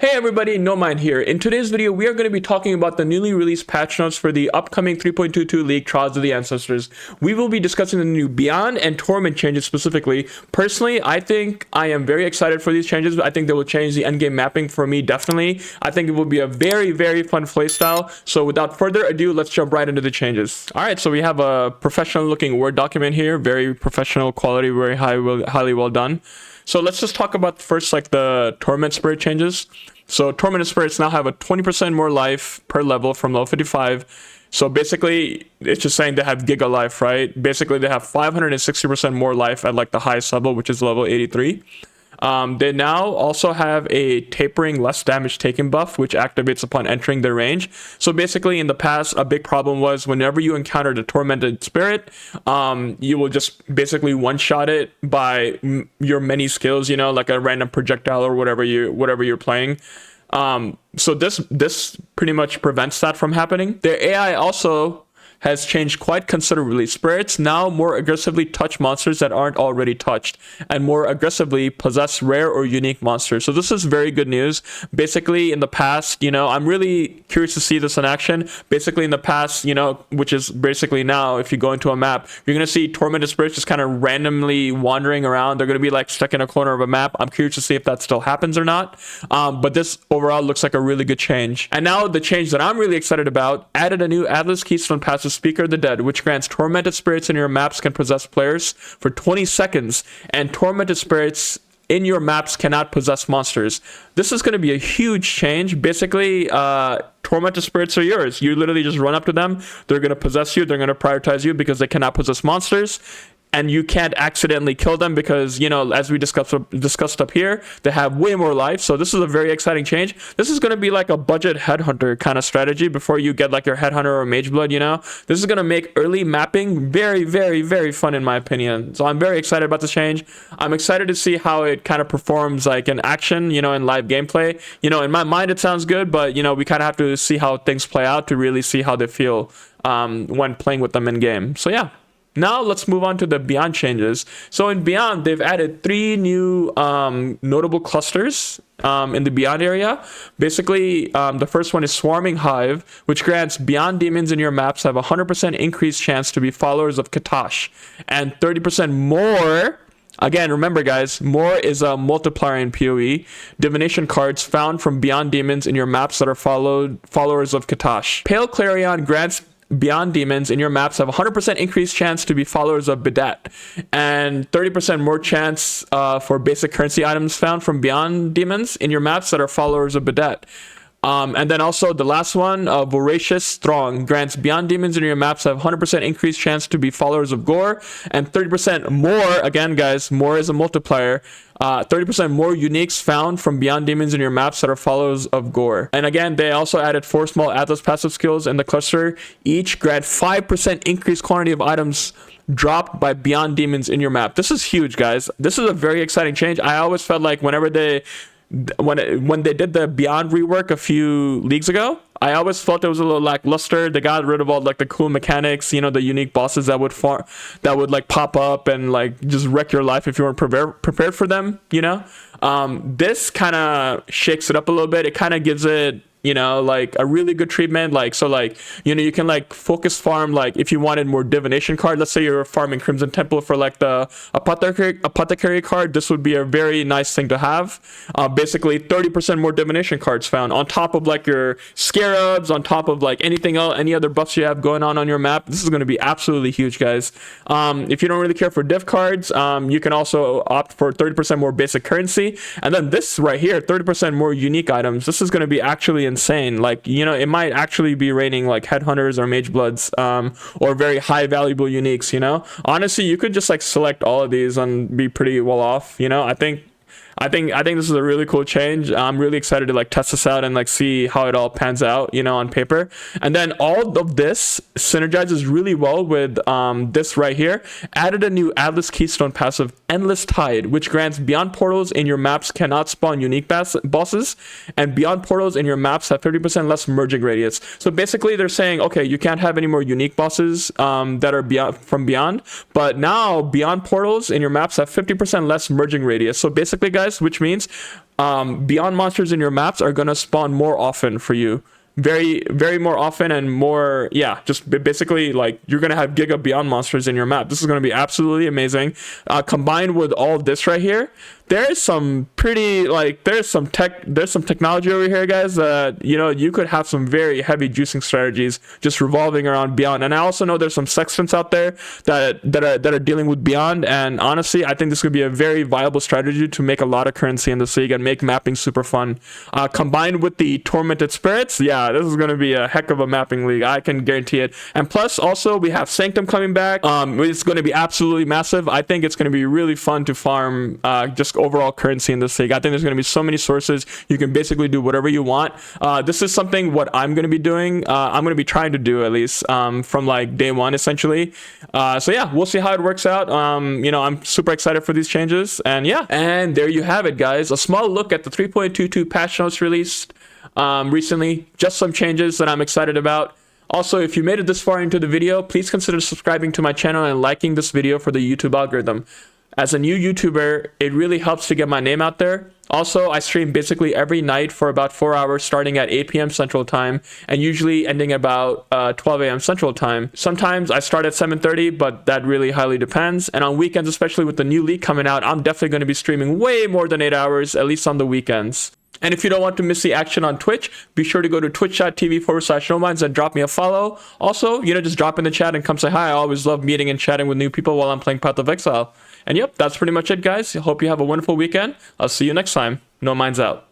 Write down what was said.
Hey everybody, No Mind here. In today's video, we are going to be talking about the newly released patch notes for the upcoming 3.22 League Trials of the Ancestors. We will be discussing the new Beyond and Torment changes specifically. Personally, I think I am very excited for these changes. I think they will change the endgame mapping for me, definitely. I think it will be a very, very fun playstyle. So without further ado, let's jump right into the changes. Alright, so we have a professional looking Word document here. Very professional quality, very highly well done. So let's just talk about first like the Torment Spirit changes. So Tormented Spirits now have a 20% more life per level from level 55. So basically, it's just saying they have Giga Life, right? Basically, they have 560% more life at like the highest level, which is level 83. They now also have a tapering less damage taken buff, which activates upon entering their range. So basically, in the past, a big problem was whenever you encountered a Tormented Spirit, you will just basically one-shot it by your many skills, you know, like a random projectile or whatever you're playing. So this pretty much prevents that from happening. Their AI also has changed quite considerably. Spirits now more aggressively touch monsters that aren't already touched, and more aggressively possess rare or unique monsters. So this is very good news. Basically, in the past, you know, I'm really curious to see this in action. Basically, in the past, you know, which is basically now, if you go into a map, you're going to see Tormented Spirits just kind of randomly wandering around. They're going to be like stuck in a corner of a map. I'm curious to see if that still happens or not. But this overall looks like a really good change. And now the change that I'm really excited about, added a new Atlas Keystone passive, Speaker of the Dead, which grants tormented spirits in your maps can possess players for 20 seconds, and tormented spirits in your maps cannot possess monsters. This is going to be a huge change. Basically, tormented spirits are yours. You literally just run up to them. They're going to possess you. They're going to prioritize you because they cannot possess monsters. And you can't accidentally kill them because, you know, as we discussed up here, they have way more life. So this is a very exciting change. This is going to be like a budget headhunter kind of strategy before you get like your headhunter or mage blood, you know. This is going to make early mapping very, very, very fun in my opinion. So I'm very excited about this change. I'm excited to see how it kind of performs like in action, you know, in live gameplay. You know, in my mind it sounds good, but, you know, we kind of have to see how things play out to really see how they feel when playing with them in game. So yeah. Now let's move on to the Beyond changes. So in Beyond, they've added 3 new notable clusters in the Beyond area. Basically, the first one is Swarming Hive, which grants Beyond demons in your maps have a 100% increased chance to be followers of Katash, and 30% more. Again, remember guys, more is a multiplier in PoE. Divination cards found from Beyond demons in your maps that are followers of Katash. Pale Clarion grants Beyond demons in your maps have 100% increased chance to be followers of Bidet, and 30% more chance for basic currency items found from Beyond demons in your maps that are followers of Bidet. And then also the last one, Voracious Throng, grants Beyond demons in your maps have 100% increased chance to be followers of Gore, and 30% more, again guys, more is a multiplier, 30% more uniques found from Beyond demons in your maps that are followers of Gore. And again, they also added 4 small Atlas passive skills in the cluster. Each grant 5% increased quantity of items dropped by Beyond demons in your map. This is huge, guys. This is a very exciting change. I always felt like whenever when they did the Beyond rework a few leagues ago, I always felt it was a little lackluster. They got rid of all like the cool mechanics, you know, the unique bosses that would like pop up and like just wreck your life if you weren't prepared for them, you know. This kind of shakes it up a little bit. It kind of gives it, you know, like a really good treatment. Like, so like, you know, you can like focus farm, like if you wanted more divination card, let's say you're farming Crimson Temple for like the apothecary card, this would be a very nice thing to have. Basically 30% more divination cards found on top of like your scarabs, on top of like anything else, any other buffs you have going on your map. This is going to be absolutely huge, guys. If you don't really care for div cards, you can also opt for 30% more basic currency, and then this right here, 30% more unique items. This is going to be actually insane. Like, you know, it might actually be raining like headhunters or mage bloods, or very high valuable uniques, you know. Honestly, you could just like select all of these and be pretty well off, you know. I think this is a really cool change. I'm really excited to like test this out and like see how it all pans out, you know, on paper. And then all of this synergizes really well with this right here. Added a new Atlas Keystone passive, Endless Tide, which grants Beyond portals in your maps cannot spawn unique bosses, and Beyond portals in your maps have 50% less merging radius. So basically they're saying, okay, you can't have any more unique bosses that are from Beyond, but now Beyond portals in your maps have 50% less merging radius. So basically guys, guys, which means beyond monsters in your maps are gonna spawn more often for you. Very more often and more, yeah, just basically like you're gonna have giga beyond monsters in your map. This is gonna be absolutely amazing. Combined with all this right here, there's some pretty, like, there's some technology over here, guys, that, you know, you could have some very heavy juicing strategies just revolving around beyond. And I also know there's some sextants out there that are dealing with beyond, and honestly I think this could be a very viable strategy to make a lot of currency in this league and make mapping super fun. Combined with the tormented spirits, yeah, this is going to be a heck of a mapping league, I can guarantee it. And plus also we have Sanctum coming back. It's going to be absolutely massive. I think it's going to be really fun to farm just overall currency in this league. I think there's going to be so many sources. You can basically do whatever you want. This is something what I'm going to be doing. I'm going to be trying to do at least from like day one essentially. So yeah, we'll see how it works out. You know, I'm super excited for these changes, and yeah, and there you have it, guys. A small look at the 3.22 patch notes released recently. Just some changes that I'm excited about. Also, if you made it this far into the video, please consider subscribing to my channel and liking this video for the YouTube algorithm. As a new YouTuber, it really helps to get my name out there. Also, I stream basically every night for about 4 hours, starting at 8 p.m. Central Time and usually ending about 12 a.m. Central Time. Sometimes I start at 7:30, but that really highly depends. And on weekends, especially with the new league coming out, I'm definitely going to be streaming way more than 8 hours, at least on the weekends. And if you don't want to miss the action on Twitch, be sure to go to twitch.tv/nominds and drop me a follow. Also, you know, just drop in the chat and come say hi. I always love meeting and chatting with new people while I'm playing Path of Exile. And yep, that's pretty much it, guys. I hope you have a wonderful weekend. I'll see you next time. No Minds out.